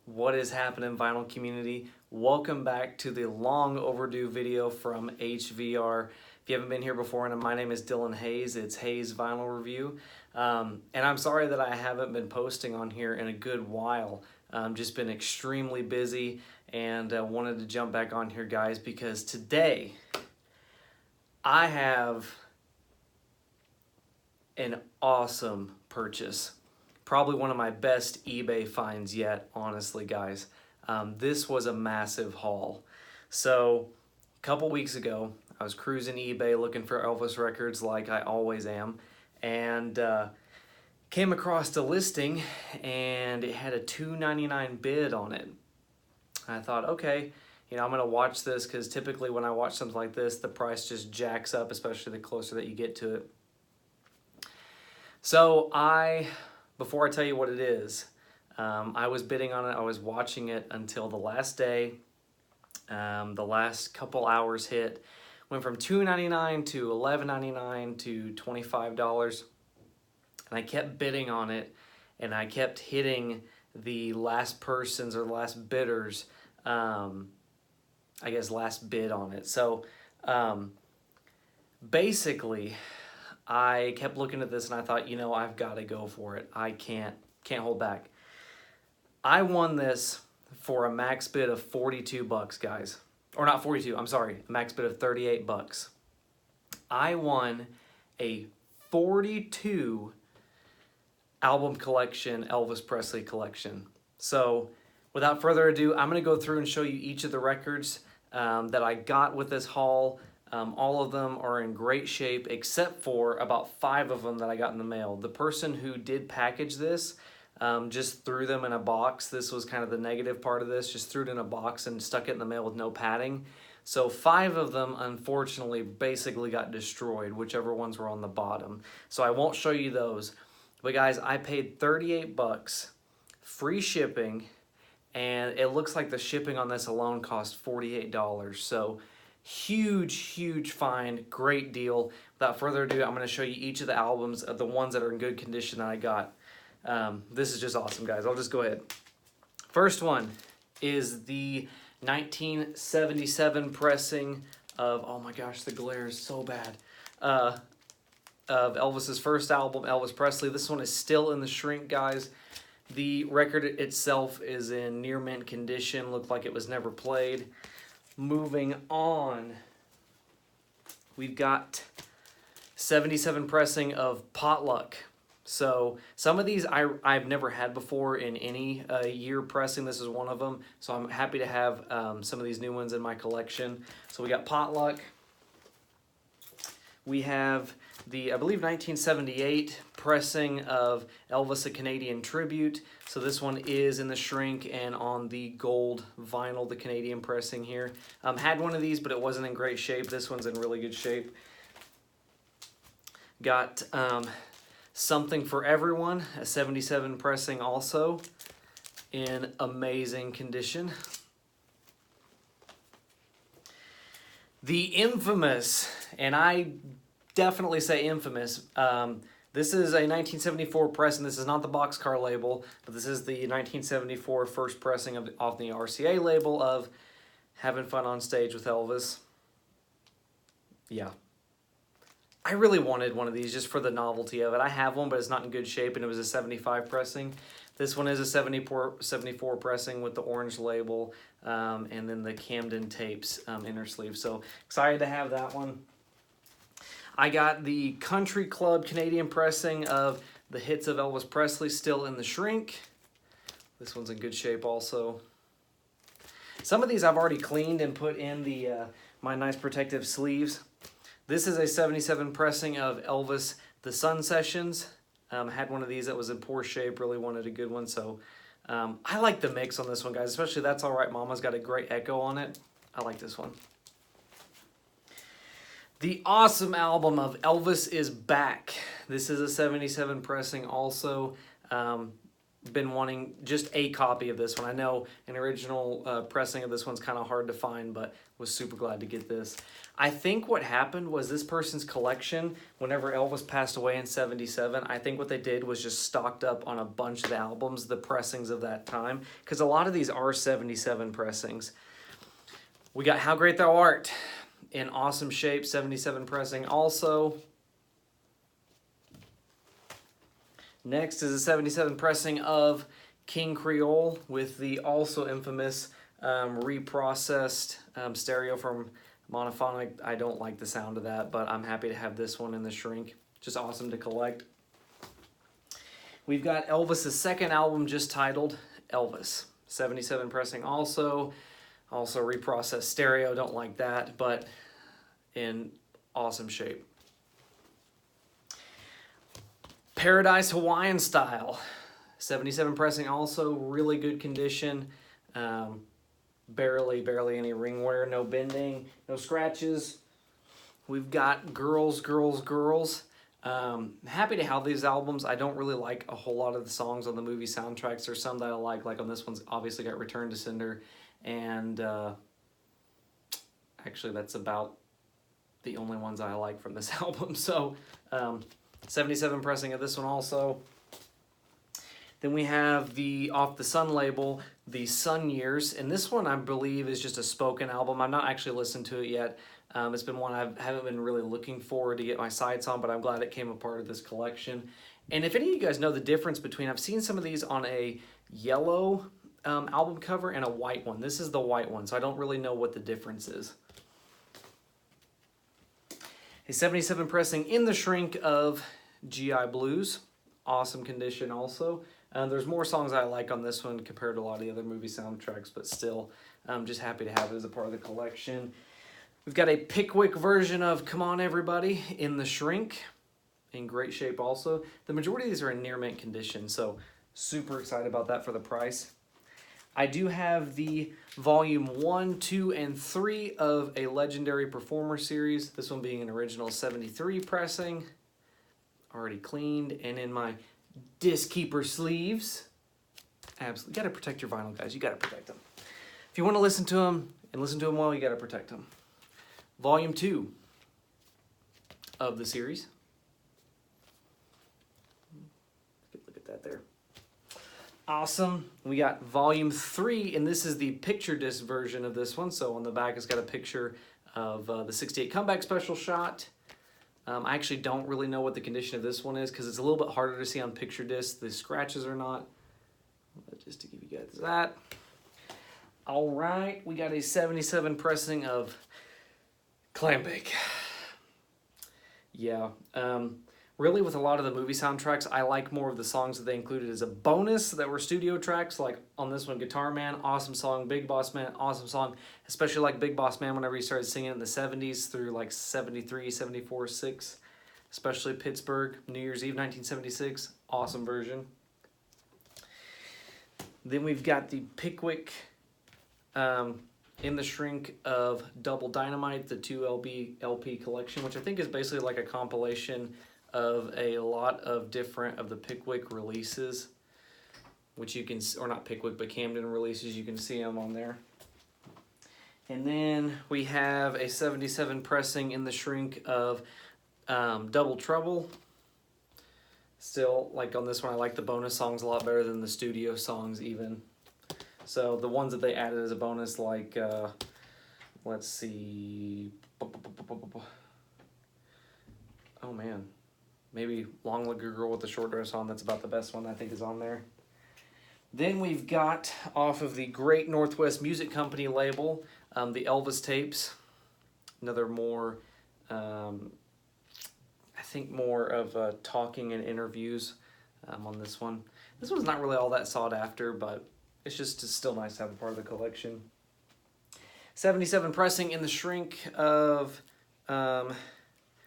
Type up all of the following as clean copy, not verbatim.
What is happening, vinyl community? Welcome back to the long overdue video from HVR. If you haven't been here before, and my name is Dylan Hayes, it's Hayes Vinyl Review. And I'm sorry that I haven't been posting on here in a good while. Just been extremely busy and wanted to jump back on here, guys, because today I have an awesome purchase. Probably one of my best eBay finds yet, honestly, guys. This was a massive haul. So a couple weeks ago, I was cruising eBay looking for Elvis records like I always am, and came across a listing and it had a $2.99 bid on it. I thought, okay, I'm gonna watch this because typically when I watch something like this, the price just jacks up, especially the closer that you get to it. So before I tell you what it is, I was bidding on it. I was watching it until the last day. The last couple hours hit. Went from $2.99 to $11.99 to $25. And I kept bidding on it. And I kept hitting the last person's or the last bidder's, last bid on it. So basically, I kept looking at this and I thought, I've got to go for it. I can't hold back. I won this for a max bid of $42, guys. Or not 42, I'm sorry, a max bid of $38. I won a 42 album collection, Elvis Presley collection. So without further ado, I'm going to go through and show you each of the records that I got with this haul. All of them are in great shape except for about 5 of them that I got in the mail. The person who did package this just threw them in a box. This was kind of the negative part of this, just threw it in a box and stuck it in the mail with no padding. So 5 of them unfortunately basically got destroyed, whichever ones were on the bottom. So I won't show you those. But guys, I paid $38, free shipping, and it looks like the shipping on this alone cost $48. So huge find, great deal. Without further ado, I'm going to show you each of the albums of the ones that are in good condition that I got. This is just awesome, guys. I'll just go ahead. First one is the 1977 pressing of, oh my gosh, the glare is so bad, of Elvis's first album, Elvis Presley. This one is still in the shrink, guys. The record itself is in near mint condition, looked like it was never played. Moving on, we've got 77 pressing of Potluck. So some of these I've never had before in any year pressing. This is one of them. So I'm happy to have some of these new ones in my collection. So we got Potluck. We have the, I believe, 1978 pressing of Elvis, a Canadian Tribute. So this one is in the shrink and on the gold vinyl, the Canadian pressing here. Had one of these, but it wasn't in great shape. This one's in really good shape. Got Something for Everyone, a 77 pressing also in amazing condition. The infamous, and I definitely say infamous, this is a 1974 pressing. This is not the boxcar label, but this is the 1974 first pressing off the RCA label of Having Fun on Stage with Elvis. Yeah. I really wanted one of these just for the novelty of it. I have one, but it's not in good shape, and it was a 75 pressing. This one is a 74 pressing with the orange label, and then the Camden Tapes inner sleeve. So excited to have that one. I got the Country Club Canadian pressing of the hits of Elvis Presley, still in the shrink. This one's in good shape also. Some of these I've already cleaned and put in the my nice protective sleeves. This is a 77 pressing of Elvis, the Sun Sessions. Had one of these that was in poor shape, really wanted a good one. So I like the mix on this one, guys, especially That's All Right Mama's got a great echo on it. I like this one. The awesome album of Elvis Is Back. This is a 77 pressing also. been wanting just a copy of this one. I know an original pressing of this one's kind of hard to find, but was super glad to get this. I think what happened was this person's collection, whenever Elvis passed away in '77, I think what they did was just stocked up on a bunch of the albums, the pressings of that time, because a lot of these are '77 pressings. We got How Great Thou Art in awesome shape, '77 pressing also. Next is a '77 pressing of King Creole with the also infamous reprocessed stereo from Monophonic. I don't like the sound of that, but I'm happy to have this one in the shrink. Just awesome to collect. We've got Elvis's second album, just titled Elvis. '77 pressing also. Also reprocessed stereo, don't like that, but in awesome shape. Paradise Hawaiian Style. '77 pressing also, really good condition. Barely any ring wear, no bending, no scratches. We've got Girls, Girls, Girls. Happy to have these albums. I don't really like a whole lot of the songs on the movie soundtracks. There's some that I like on this one's obviously got Return to Sender, and actually that's about the only ones I like from this album. So 77 pressing of this one also. Then we have the Off the Sun label, the Sun Years, and this one I believe is just a spoken album. I've not actually listened to it yet. It's been one I haven't been really looking forward to get my sights on, but I'm glad it came a part of this collection. And if any of you guys know the difference between, I've seen some of these on a yellow album cover and a white one. This is the white one, so I don't really know what the difference is. A 77 pressing in the shrink of GI Blues. Awesome condition also. There's more songs I like on this one compared to a lot of the other movie soundtracks, but still, I'm just happy to have it as a part of the collection. We've got a Pickwick version of Come On Everybody in the shrink, in great shape also. The majority of these are in near mint condition, so super excited about that for the price. I do have the volume 1, 2, and 3 of a Legendary Performer series, this one being an original '73 pressing, already cleaned, and in my disc keeper sleeves. Absolutely, you gotta protect your vinyl, guys. You gotta protect them. If you want to listen to them and listen to them well, you gotta protect them. Volume 2 of the series. Look at that there. Awesome. We got volume 3, and this is the picture disc version of this one. So on the back, it's got a picture of the '68 comeback special shot. I actually don't really know what the condition of this one is because it's a little bit harder to see on picture disc. The scratches are not. But just to give you guys that. All right, we got a '77 pressing of Clambake. Yeah, really with a lot of the movie soundtracks, I like more of the songs that they included as a bonus that were studio tracks. Like on this one, Guitar Man, awesome song. Big Boss Man, awesome song. Especially like Big Boss Man whenever he started singing in the '70s through like '73, '74, '6. Especially Pittsburgh, New Year's Eve 1976, awesome version. Then we've got the Pickwick in the shrink of Double Dynamite, the 2 LP collection, which I think is basically like a compilation of a lot of different of the Pickwick releases, which you can, or not Pickwick, but Camden releases, you can see them on there. And then we have a '77 pressing in the shrink of Double Trouble. Still, like on this one, I like the bonus songs a lot better than the studio songs even. So the ones that they added as a bonus, like, let's see, oh man, maybe Long Legged Girl with the Short Dress On, that's about the best one I think is on there. Then we've got, off of the Great Northwest Music Company label, the Elvis Tapes, another more, I think more of talking and interviews on this one. This one's not really all that sought after, but it's just still nice to have a part of the collection. 77 pressing in the shrink of,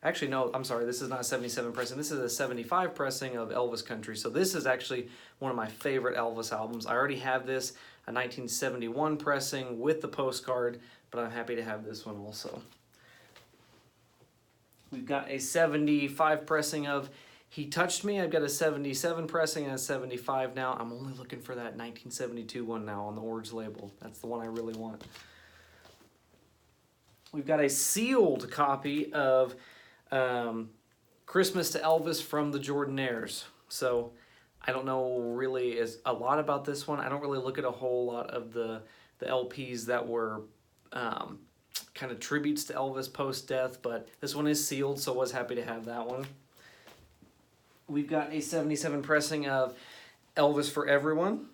actually no, I'm sorry, this is not a 77 pressing, this is a 75 pressing of Elvis Country. So this is actually one of my favorite Elvis albums. I already have this, a 1971 pressing with the postcard, but I'm happy to have this one also. We've got a 75 pressing of He Touched Me, I've got a 77 pressing and a 75 now. I'm only looking for that 1972 one now on the orange label. That's the one I really want. We've got a sealed copy of Christmas to Elvis from the Jordanaires. So I don't know really a lot about this one. I don't really look at a whole lot of the LPs that were kind of tributes to Elvis post-death, but this one is sealed, so I was happy to have that one. We've got a 77 pressing of Elvis for Everyone.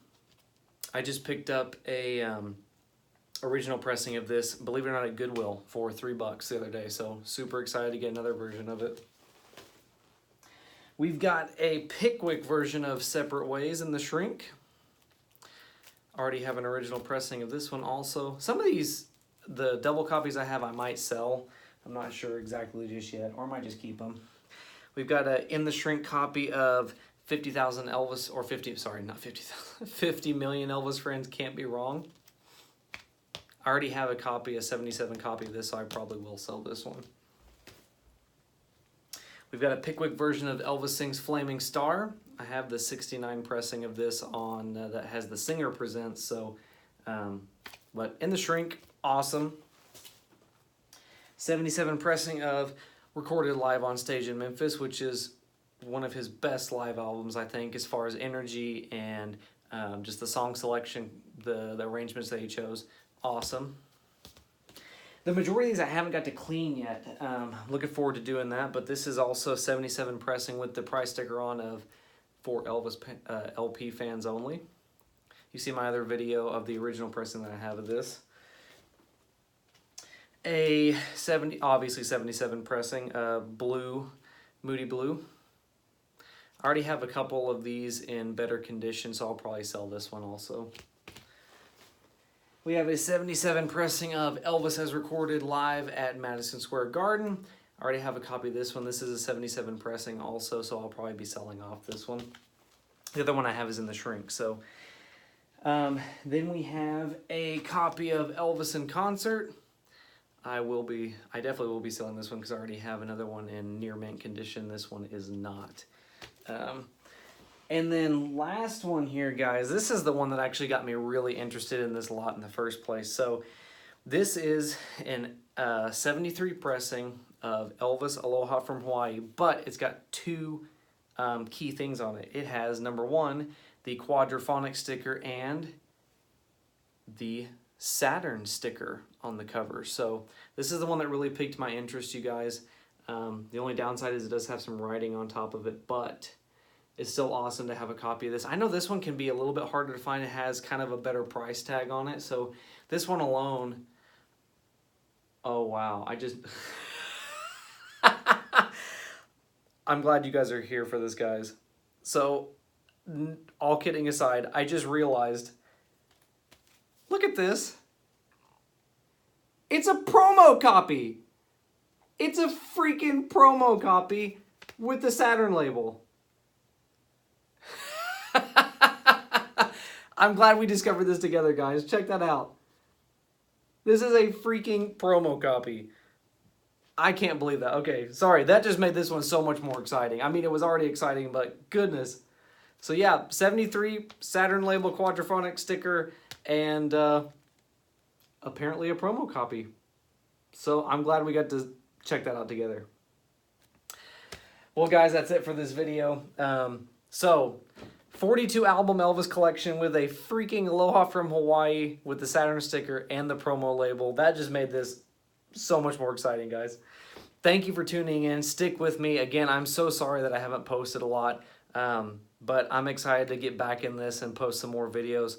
I just picked up a original pressing of this, believe it or not, at Goodwill for $3 the other day, so super excited to get another version of it. We've got a Pickwick version of Separate Ways in the Shrink. Already have an original pressing of this one also. Some of these, the double copies I have, I might sell. I'm not sure exactly just yet, or I might just keep them. We've got a In the Shrink copy of 50,000 Elvis, or 50, sorry, not 50,000, 50 million Elvis Friends Can't Be Wrong. I already have a copy, a 77 copy of this, so I probably will sell this one. We've got a Pickwick version of Elvis Sings Flaming Star. I have the 69 pressing of this on that has the singer presents, so, but In the Shrink, awesome. 77 pressing of Recorded Live on Stage in Memphis, which is one of his best live albums, I think, as far as energy and just the song selection, the arrangements that he chose. Awesome. The majority of these I haven't got to clean yet. Looking forward to doing that, but this is also 77 pressing with the price sticker on of for Elvis LP fans only. You see my other video of the original pressing that I have of this. A 70, obviously 77 pressing, blue, Moody Blue. I already have a couple of these in better condition, so I'll probably sell this one also. We have a 77 pressing of Elvis as recorded live at Madison Square Garden. I already have a copy of this one. This is a 77 pressing also, so I'll probably be selling off this one. The other one I have is in the Shrink. So then we have a copy of Elvis in Concert. I definitely will be selling this one because I already have another one in near mint condition. This one is not. And then last one here, guys, this is the one that actually got me really interested in this lot in the first place. So this is an 73 pressing of Elvis Aloha From Hawaii, but it's got two key things on it. It has, number one, the quadraphonic sticker and the Saturn sticker on the cover. So this is the one that really piqued my interest, you guys. The only downside is it does have some writing on top of it, but it's still awesome to have a copy of this. I know this one can be a little bit harder to find. It has kind of a better price tag on it. So this one alone, oh wow, I'm glad you guys are here for this, guys. So all kidding aside, I just realized, look at this. It's a promo copy. It's a freaking promo copy with the Saturn label. I'm glad we discovered this together, guys. Check that out. This is a freaking promo copy. I can't believe that. Okay, sorry. That just made this one so much more exciting. I mean, it was already exciting, but goodness. So yeah, 73 Saturn label quadraphonic sticker and apparently a promo copy. So I'm glad we got to check that out together. Well, guys, that's it for this video. So 42 album Elvis collection with a freaking Aloha From Hawaii with the Saturn sticker and the promo label. That just made this so much more exciting, guys. Thank you for tuning in. Stick with me. Again, I'm so sorry that I haven't posted a lot, but I'm excited to get back in this and post some more videos.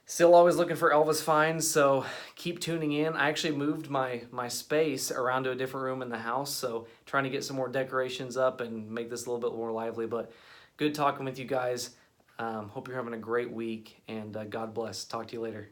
Still always looking for Elvis finds, so keep tuning in. I actually moved my space around to a different room in the house, so trying to get some more decorations up and make this a little bit more lively, but good talking with you guys. Hope you're having a great week, and God bless. Talk to you later.